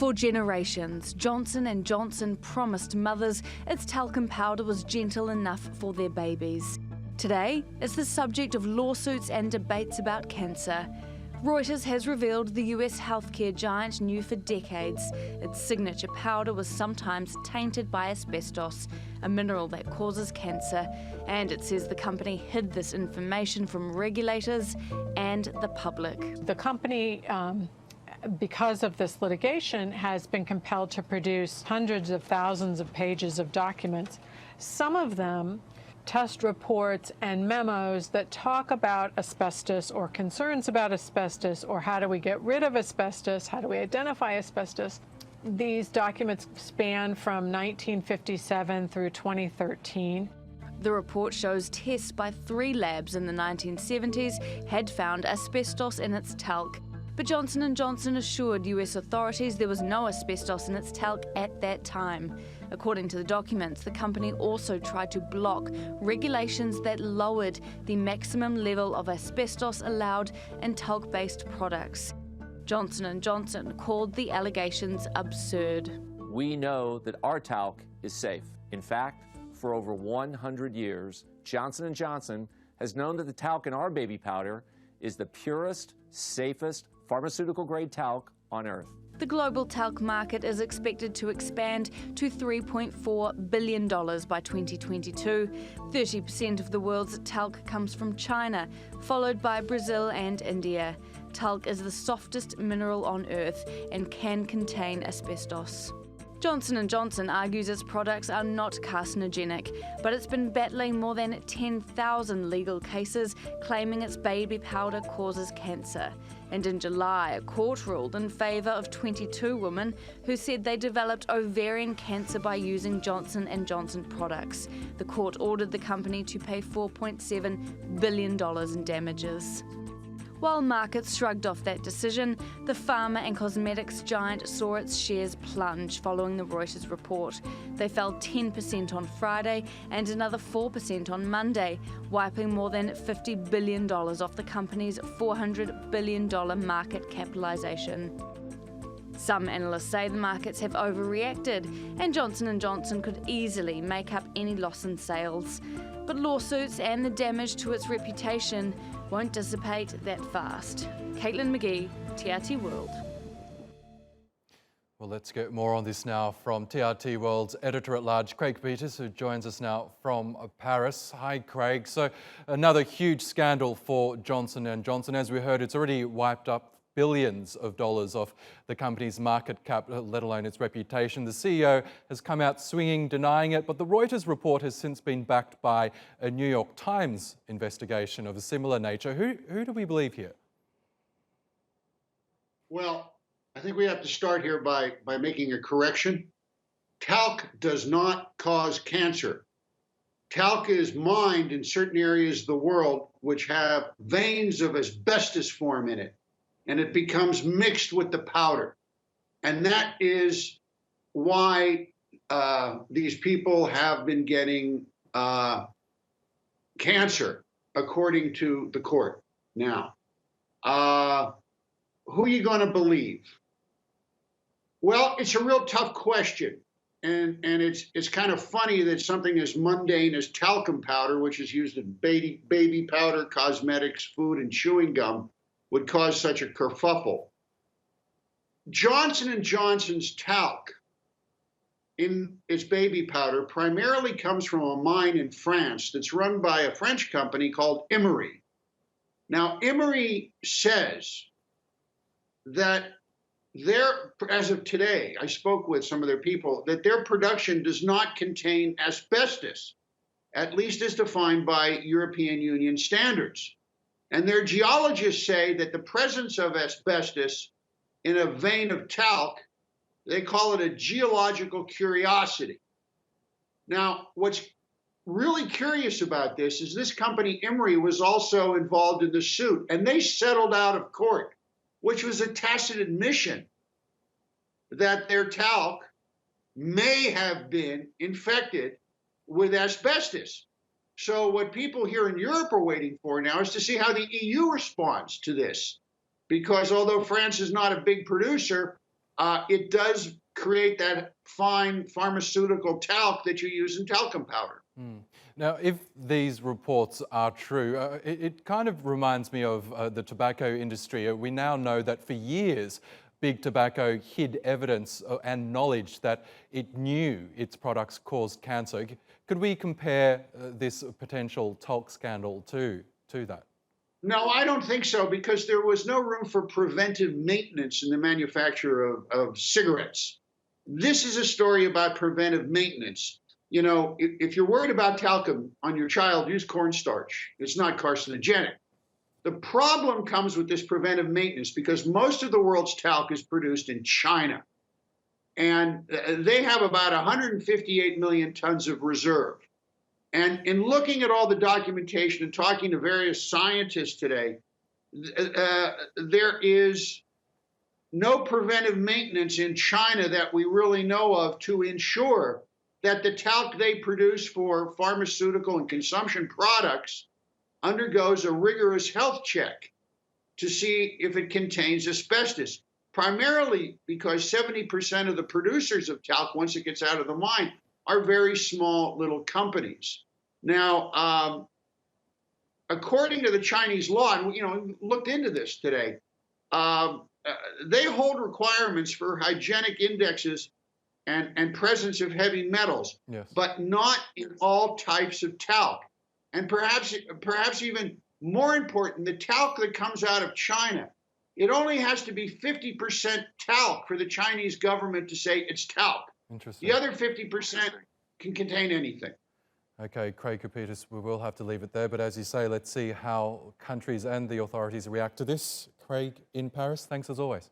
For generations, Johnson & Johnson promised mothers its talcum powder was gentle enough for their babies. Today, it's the subject of lawsuits and debates about cancer. Reuters has revealed the US healthcare giant knew for decades its signature powder was sometimes tainted by asbestos, a mineral that causes cancer, and it says the company hid this information from regulators and the public. The company, because of this litigation, has been compelled to produce hundreds of thousands of pages of documents, some of them test reports and memos that talk about asbestos or concerns about asbestos or how do we get rid of asbestos, how do we identify asbestos. These documents span from 1957 through 2013. The report shows tests by 3 labs in the 1970s had found asbestos in its talc. But Johnson & Johnson assured US authorities there was no asbestos in its talc at that time. According to the documents, the company also tried to block regulations that lowered the maximum level of asbestos allowed in talc-based products. Johnson & Johnson called the allegations absurd. We know that our talc is safe. In fact, for over 100 years, Johnson & Johnson has known that the talc in our baby powder is the purest, safest pharmaceutical-grade talc on Earth. The global talc market is expected to expand to $3.4 billion by 2022. 30% of the world's talc comes from China, followed by Brazil and India. Talc is the softest mineral on Earth and can contain asbestos. Johnson & Johnson argues its products are not carcinogenic, but it's been battling more than 10,000 legal cases claiming its baby powder causes cancer. And in July, a court ruled in favour of 22 women who said they developed ovarian cancer by using Johnson & Johnson products. The court ordered the company to pay $4.7 billion in damages. While markets shrugged off that decision, the pharma and cosmetics giant saw its shares plunge following the Reuters report. They fell 10% on Friday and another 4% on Monday, wiping more than $50 billion off the company's $400 billion market capitalization. Some analysts say the markets have overreacted and Johnson & Johnson could easily make up any loss in sales. But lawsuits and the damage to its reputation won't dissipate that fast. Caitlin McGee, TRT World. Well, let's get more on this now from TRT World's editor-at-large, Craig Peters, who joins us now from Paris. Hi, Craig. So another huge scandal for Johnson & Johnson. As we heard, it's already wiped up billions of dollars off the company's market cap, let alone its reputation. The CEO has come out swinging, denying it, but the Reuters report has since been backed by a New York Times investigation of a similar nature. Who do we believe here? Well, I think we have to start here by making a correction. Talc does not cause cancer. Talc is mined in certain areas of the world which have veins of asbestos form in it, and it becomes mixed with the powder. And that is why these people have been getting cancer, according to the court. Now, who are you going to believe? Well, it's a real tough question. And it's kind of funny that something as mundane as talcum powder, which is used in baby powder, cosmetics, food, and chewing gum, would cause such a kerfuffle. Johnson & Johnson's talc in its baby powder primarily comes from a mine in France that's run by a French company called Emery. Now, Emery says that as of today, I spoke with some of their people, that their production does not contain asbestos, at least as defined by European Union standards. And their geologists say that the presence of asbestos in a vein of talc, they call it a geological curiosity. Now, what's really curious about this is this company, Emery, was also involved in the suit, and they settled out of court, which was a tacit admission that their talc may have been infected with asbestos. So what people here in Europe are waiting for now is to see how the EU responds to this. Because although France is not a big producer, it does create that fine pharmaceutical talc that you use in talcum powder. Now, if these reports are true, it kind of reminds me of the tobacco industry. We now know that for years, Big Tobacco hid evidence and knowledge that it knew its products caused cancer. Could we compare this potential talc scandal to that? No, I don't think so, because there was no room for preventive maintenance in the manufacture of cigarettes. This is a story about preventive maintenance. You know, if you're worried about talcum on your child, use cornstarch. It's not carcinogenic. The problem comes with this preventive maintenance because most of the world's talc is produced in China. And they have about 158 million tons of reserve. And in looking at all the documentation and talking to various scientists today, there is no preventive maintenance in China that we really know of to ensure that the talc they produce for pharmaceutical and consumption products undergoes a rigorous health check to see if it contains asbestos, primarily because 70% of the producers of talc, once it gets out of the mine, are very small little companies. Now, according to the Chinese law, and looked into this today, they hold requirements for hygienic indexes and presence of heavy metals, yes, but not in all types of talc. And perhaps even more important, the talc that comes out of China, it only has to be 50% talc for the Chinese government to say it's talc. Interesting. The other 50% can contain anything. Okay, Craig Copetas, we will have to leave it there, but as you say, let's see how countries and the authorities react to this. Craig in Paris, thanks as always.